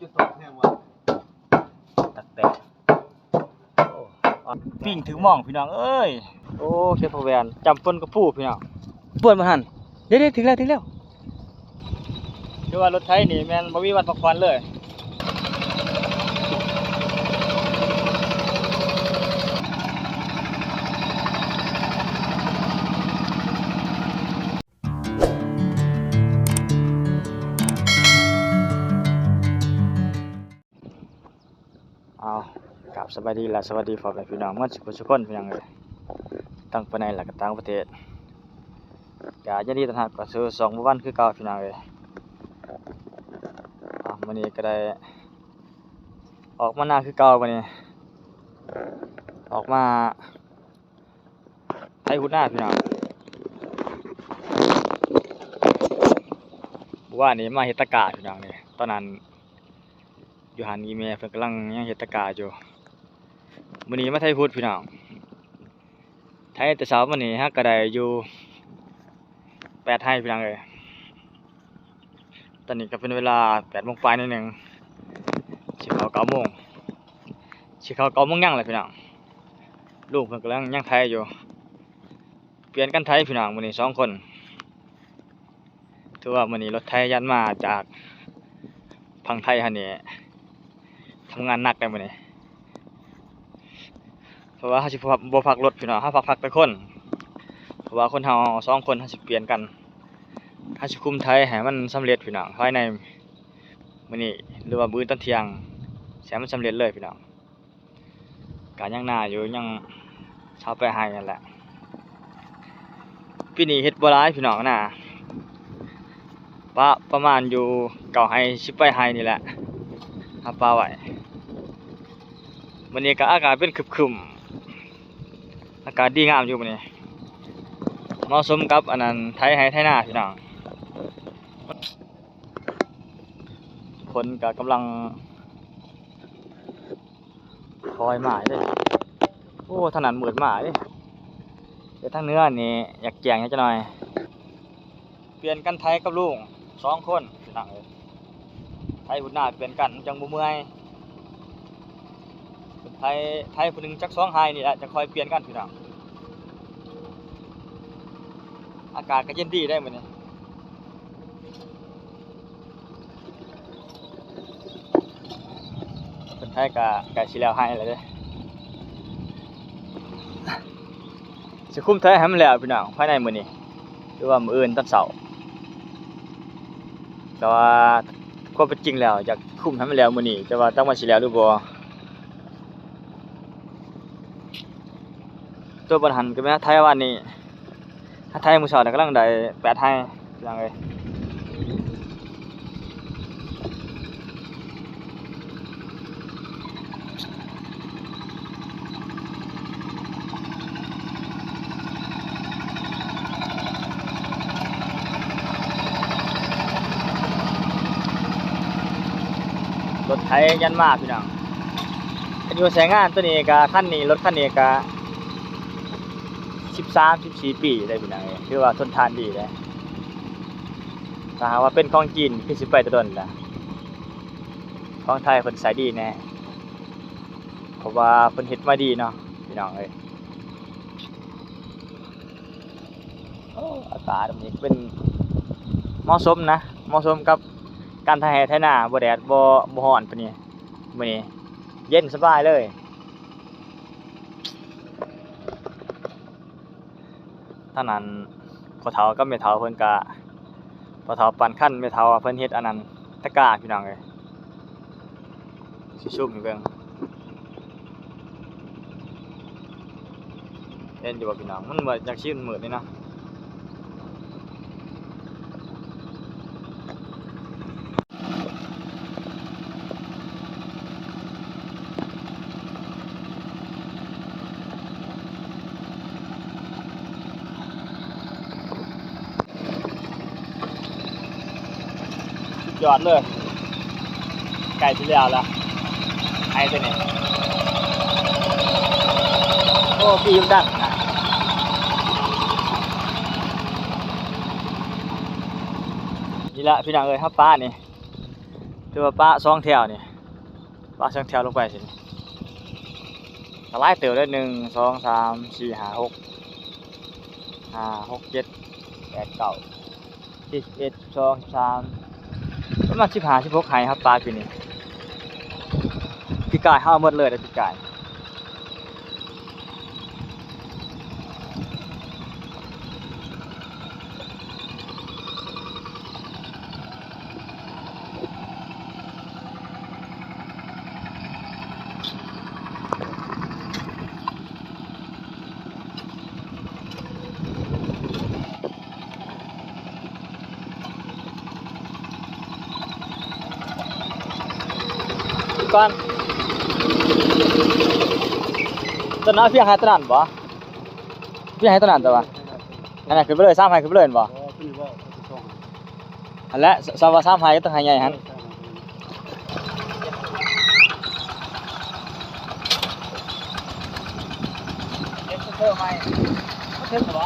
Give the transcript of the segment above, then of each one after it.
จะตกแห้งวะตักแตกปิ้งถึงหม่องพี่น้องเอ้ยโอ้เชฟพอแวนจำเปิ้นกับผู้พี่น้องเปิ้นมาหันเดี๋ยวถึงแล้วคือว่ารถไถนี่แม่นบ่มีวันพักผ่อนเลยเอากราบสวัสดีและสวัสดีพ่อแม่พี่น้องเมื่อทุกคนพี่น้องเลยตั้งภายในและก็ต่างประเทศก็ยินดีต้อนรับเข้าสู่2มื้อวันคือเก่าพี่น้องเลยมื้อนี้ก็ได้ออกมาหน้าคือเก่ามื้อนี้ออกมาไถหุ่นหน้าพี่น้องว่านี่มาเฮ็ดตะกร้าพี่น้องนี่ตอนนั้นอยู่หันอีเมลเพิ่นกำลังยังเฮ็ดตะกร้าอยู่มื้อนี้มาไถพุดพี่น้องไถแต่เช้ามื้อนี้ฮะก็ได้อยู่8ไร่พี่น้องเอ้ยตอนนี้ก็เป็นเวลา 8:00 นปลายนิดนึงสิเข้า 9:00 นสิเข้า 9:00 นยังเลยพี่น้องลูกเพิ่นกำลังยังไถอยู่เปลี่ยนกันไถพี่น้องมื้อนี้2คนถือว่ามื้อนี้รถไถยันมาจากพังไทยหั่นนี่ทำงานหนักได้มื้อนี้เพราะว่าเฮาสิบ่พักรถพี่น้องเฮาพักแต่คนเพราะว่าคนเฮา2คนเฮาสิเปลี่ยนกันเฮาสิคุมไถให้มันสำเร็จพี่น้องภายในมื้อนี้หรือว่ามื้อตอนเที่ยงสิให้มันสำเร็จเลยพี่น้องก็ยังหน้าอยู่ยังเช้าไปให้นั่นแหละปีนี้เฮ็ดบ่หลายพี่น้องน่ะประมาณอยู่9ไร่10ไร่นี่แหละหาปลาไว้มื้อนี้ก็อากาศเป็นครึมๆอากาศดีงามอยู่มื้อนี้เหมาะสมกับอันนั้นไถไร่ไถนาพี่น้องฝนก็กำลังคอยมาเด้โอ้ถนัดมืดมาเด้แต่ทางเนื้อนี่อยากแจ้งจักหน่อยเปลี่ยนกันไถกับลุง2คนพี่น้องเอ้ยไถหุ่นหน้าเปลี่ยนกันจังบ่เมื่อยไถผู้นึงจัก2ไร่นี่แหละจะคอยเปลี่ยนกันพี่น้องอากาศก็เย็นดีได้มื้อนี้เพิ่นไถก็สิแล้วให้แล้วเด้สิคุมไถให้มันแล้วพี่น้องภายในมื้อนี้หรือว่ามื้ออื่นตอนเช้าแต่ว่าความเป็นจริงแล้วอยากคุมให้มันแล้วมื้อนี้แต่ว่าจักว่าสิแล้วหรือบ่ตัวบ่หันก็แม่ไถวันนี้ถ้าไถมื้อเช้าน่ะกำลังได้8ไร่พี่น้องเอ้ยรถไถยันมาพี่น้องอยู่ใช้งานตัวนี้ก็คันนี้รถคันนี้ก็13-14 ปีได้พี่น้องเอ้ยถือว่าทนทานดีเลยถ้าหากว่าเป็นของจีนคือสิไปแต่ต้นล่ะของไทยเพิ่นใช้ดีแน่เพราะว่าเพิ่นเฮ็ดมาดีเนาะพี่น้องเอ้ยโอ้อากาศแบบนี้เป็นเหมาะสมนะเหมาะสมกับการไถไถนาบ่แดดบ่ร้อนปานนี้มื้อนี้เย็นสบายเลยท่านั้นพ่อเฒ่ากับแม่เฒ่าเพิ่นก็พ่อเฒ่าปั่นคันแม่เฒ่าเพิ่นเฮ็ดอันนั้นตะกร้าพี่น้องเอ้ยสิชุบให้เบิ่งเห็นอยู่บ่พี่น้องมันเหมือนจักสิมันมืดนี่เนาะยอดเลยไก่ที่แล้วละไอ้ตัวนี้โอ้ปีมดังนี่ละพี่น้องเอ้ยครับป้านี่ ถือว่าปลาสองแถวนี่ปลาสองแถวลงไปสิก็หลายเติบได้1 2 3 4 5 6 5 6 7 8 9 10 11 12 13ประมาณ15 16ไหครับปลาปีนี้ปีกายเฮาหมดเลยเด้อปีกายก่อนต้นน้าเพียงให้ต้นนั้นบ่เพียงให้ต้นนั้นตัววะอันนั้นขึ้นไปเลย3ให้ขึ้นไปเลยบ่อันและสาว3ให้ก็ต้องให้ใหญ่หั่นเฮ็ดเพิ่มใหม่บ่ถึงบ่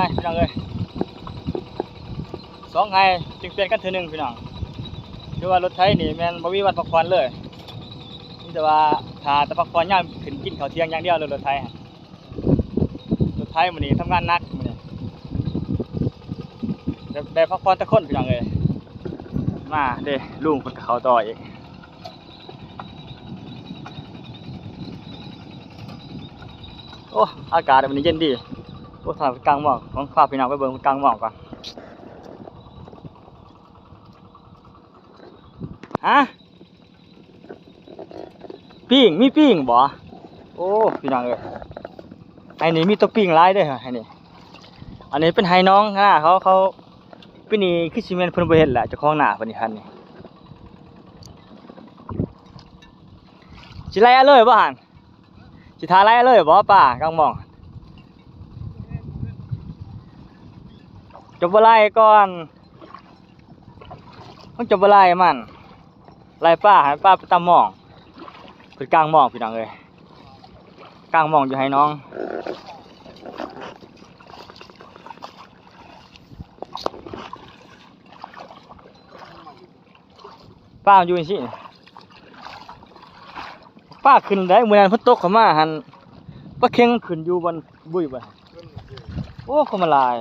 ไงพี่น้องเลย2 ไงจึงเปลี่ยนกันเทื่อนึงพี่น้องคือว่ารถไถนี่แม่นบ่มีวันพักผ่อนเลยมีแต่ว่าถ้าแต่พักผ่อนยามขึ้นกินข้าวเที่ยงอย่างเดียวเลยรถไถมื้อนี้ทำงานหนักมื้อนี้ได้พักผ่อนแต่คนพี่น้องเอ้ยมาเด้ลุงเพิ่นก็เข้าต่ออีกโอ้อากาศวันนี้เย็นดีโอ้ทางกลางหมอกของพาพี่น้องไปเบิ่งกลางหมอกก่อนฮะปิ้งมีปิ้งบ่โอ้พี่น้องเอ้ยไอ้นี่มีตัวปิ้งหลายเด้อไอ้นี่อันนี้เป็นไห้น้องนะเขาปีนี้คือสิแม่นเพิ่นบ่เฮ็ดแหละเจ้าของหน้าเพิ่นนี่หั่นนี่สิไล่เลยบ่หั่นสิทาไล่เลยบ่ป้ากลางหมองจบบ่ไล่ก่อนต้องจบบ่ไล่มันไล่ป้าให้ป้าไปตามหมองเพิ่นกลางหมองพี่น้องเอ้ยกลางหมองอยู่ให้น้องป้าอยู่จังซี่ป้าขึ้นได้มื้อนั้นเพิ่นตกเข้ามาหั่นปลาเค็งขึ้นอยู่บนบุ้ยบ่โอ้เขามาลาย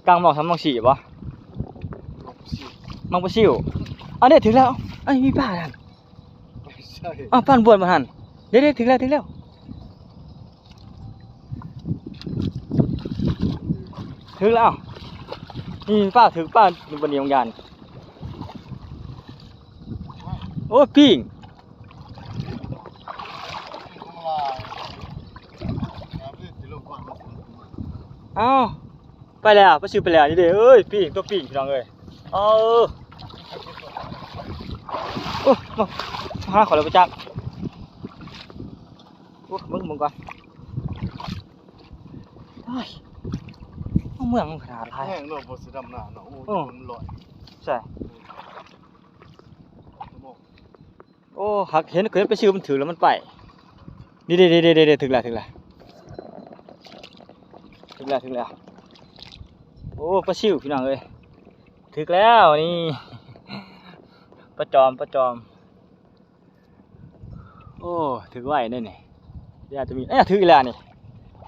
กลางหมอกทำหมอกสีบ่มังบ่ซิวอันนี้ถึงแล้วไอ้มีป้านั่นใช่อ้าวป้านบวชมาหั่นเดี๋ยวถึงแล้วนี่ป้าถึงป้าอยู่บนนี้ของยานโอ้ปิ้งเอ้าไปแล้วไปซื้อไปแล้วนี่เด้เอ้ยปิ้งตัวปิ้งพี่น้องเอ้ยโอ้มาขอเลยไปจักโอ้มึงก่อนเฮ้ยเมืองขนาดไรแห้งเนาะบ่สิดำหน้าเนาะโอ้มันลอยใช่โอ้หักเห็นเคยไปซื้อมันถือแล้วมันไปนี่เด้ถึงแล้วโอ้ปลาซิวพี่น้องเอ้ยถึงแล้วนี่ปลาจอมโอ้ถึงไหวเนี่ยนี่เดี๋ยวจะมีถึงแล้วนี่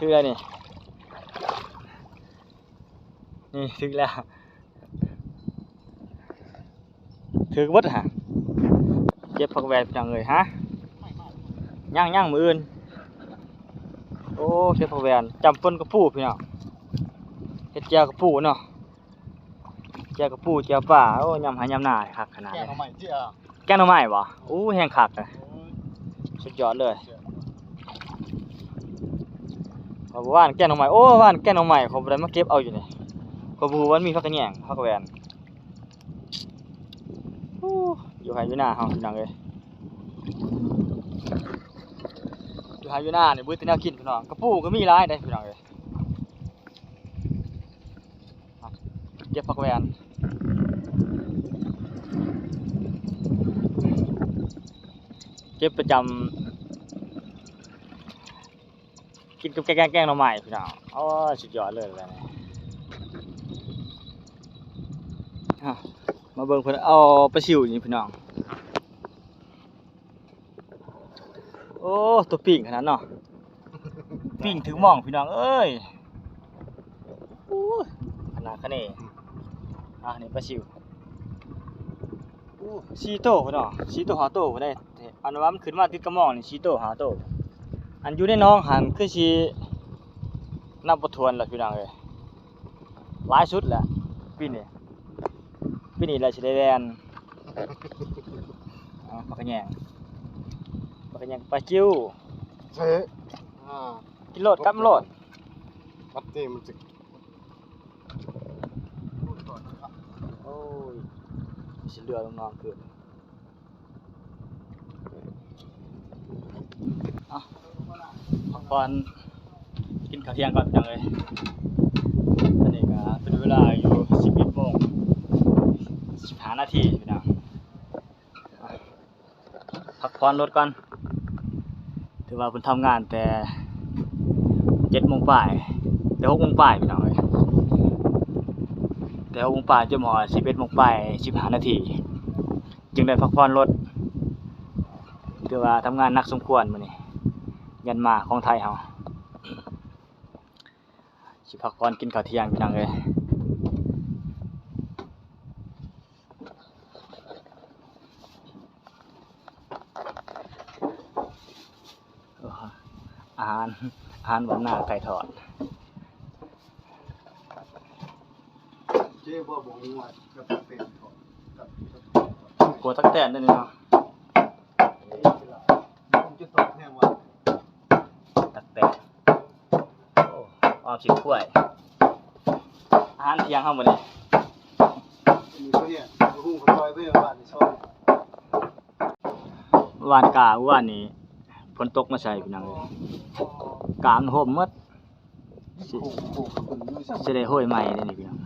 ถึงแล้วถึงวัดฮะเก็บผักแวนพี่น้องเอ้ยฮะย่างมืออื่นโอ้เก็บผักแวนจำปนกระปูพี่น้องเฮ็ดแจ่วกระปูเนาะแจ่วกระปูแจ่วป่าโอ้ยำหายำหน้าคักขนาดเลยแกงหน่อไม้บ่โอ้แห้งคักเลยสุดยอดเลยว่านแกงหน่อไม้โอ้ว่านแกงหน่อไม้เขาบ่ได้มาเก็บเอาอยู่นี่เขาบ่ฮู้ว่ามีผักกระแยงผักแวนโอ้อยู่ไห้อยู่หน้าเฮาพี่น้องเอ้ยอยู่ไห้อยู่หน้านี่เบิดแต่แนวกินพี่น้องกระปูก็มีหลายเด้พี่น้องเอ้ยเก็บผักแวนเก็บประจำกินกับแกงหน่อไม้พี่น้องโอ้สุดยอดเลยแบบนี้มาเบิ่งเพิ่นเอาปลาซิวนี่พี่น้องโอ้ตัวปิ้งขนาดเนาะปิ้งถึงหม่องพี่น้องเอ้ยโอ้ขนาดคะเนนี่ปลาซิว4 โตพี่น้อง4 โต 5 โตบ่ได้อันว่ามันขึ้นมาติดกระหม่องนี่4 โต 5 โตอันอยู่ในน้องหันคือสินับบ่ถ้วนแล้วพี่น้องเอ้ยหลายสุดแหละปีนี้แหละสิได้แล่นปลากระแยงปลาจิ้วเซ่กินโลดกับโลดมัดเต็มจิโอ้ยสิเรือลงน้องคือพักผ่อนกินข้าวเที่ยงก่อนจังเลยตอนนี้ก็เป็นเวลาอยู่11 โมง 15 นาทีพี่น้องพัก พรรถก่อนถือว่าเพิ่นทำงานแต่7 โมงปลายแต่6 โมงปลายพี่น้องเอ้ยแต่6 โมงปลายจนฮอด11 โมงปลาย15 นาทีจึงได้พักผ่อนรถถือว่าทำงานหนักสมควรมื้อนี้ยันมาของไทยเฮาสิพักผ่อนกินข้าวเที่ยงพี่น้องเอ้ยอาหารวันหน้าไก่ทอด เจ๊บ่บอกว่าจะเป็นถอดกับ กลัวตักแตนด้วยนี่เนาะ ผมจะตอบแทนว่า ตักแตนโอ้ออมสิกล้วยอาหารเที่ยงเฮามื้อนี้ มีเขาเนี่ยหุ้งเขาลอยไปบ้านในซอย วานกาว่านนี้ฝนตกมาใส่พี่น้องเอ้ยกามันห่มหมดสิสิได้ห้อยใหม่เด้นี่พี่น้อง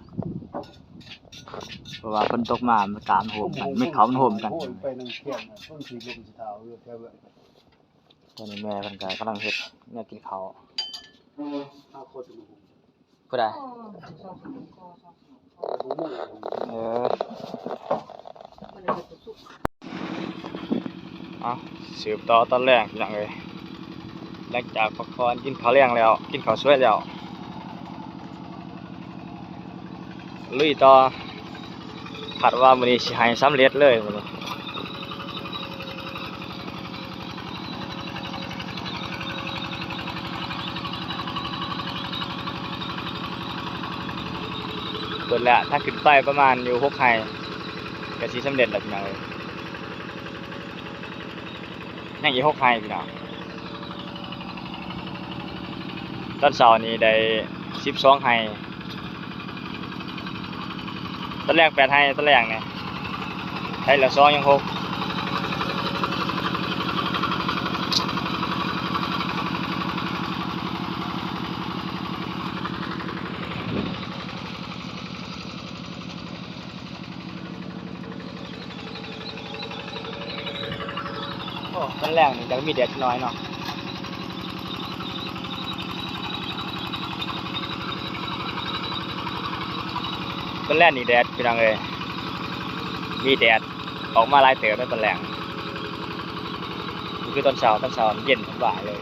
เพราะว่าฝนตกมามันกามันห่มกันเม็ดเขามันห่มกัน ไปนั่งเที่ยงต้นสีลมสีเทาเยอะแค่แบบ ตอนนี้แม่เพิ่นก็กำลังเฮ็ดแนวกินข้าว ข้าวโคตรหุ่น ผู้ใด หุ่น เออเอาสืบต่อตอนแรกพี่น้องเอ้ยหลังจากพักผ่อนกินข้าวแรงแล้วกินข้าวสวยแล้วลุยต่อคาดว่ามื้อนี้สิให้สำเร็จเลยมื้อนี้เปิดแล้วถ้าขึ้นไปประมาณอยู่6 ไร่ก็สิสำเร็จแล้วพี่น้องเอ้ยยังอีก6 ไร่พี่น้องตอนเช้านี้ได้12 ไร่ตอนแรก8 ไร่ตอนแรกเนี่ยไร่ละ2ยัง6โอ้ตอนแรกนี่จะมีแดดน้อยเนาะตอนแรกนี่แดดพี่น้องเอ้ยมีแดดออกมาหลายเติบแล้วตอนแรกนี่คือตอนเช้าเย็นสบายเลย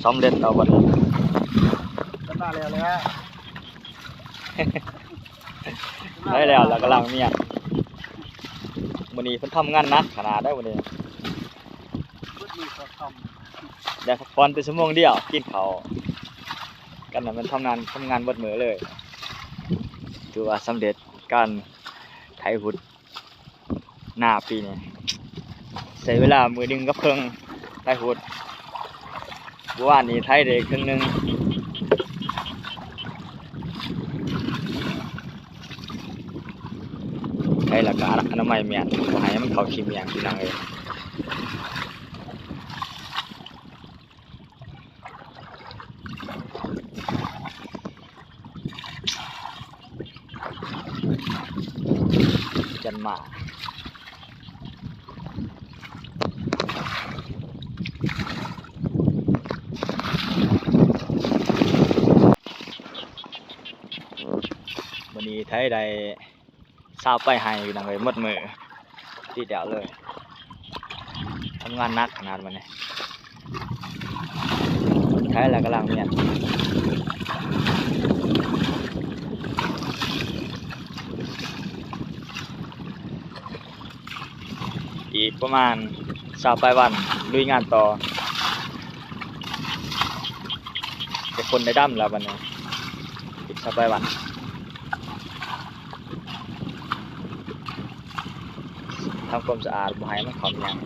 สำเร็จแล้วบัดนี้ ก็น่าแล้วแหละ ได้แล้วกำลังเมียนมื้อนี้เพิ่นทำงานหนักขนาดได้มื้อนี้ พุทธมีเขาท ได้พักผ่อนแต่ชั่วโมงเดียวกินข้าวกันน่ะมันทำงานเบิดมื้อเลยถือว่าสำเร็จการไถหุดหน้าปีนี้ใช้เวลามื้อหนึงกับเพิ่งไถหุดเมื่อวานนี้ไถได้ครึ่งหนึงไถแล้วก็อนามัยเมียนบ่ให้มันเข้าขี้เมียงพี่น้องเอ้ยจันมาวันนี้ไทยได้ซาวไปให้อยู่นังเลยหมดมือที่เดียวเลยทำงานหนักขนาดมันเนี่ยไทยแล้วกำลังเนี่ยอีกประมาณ20 ปลายวันลุยงานต่อจะคนได้ดั้มแล้ววันนี้อีก20 ปลายวันทำความสะอาดบ่ให้มันขอมยัง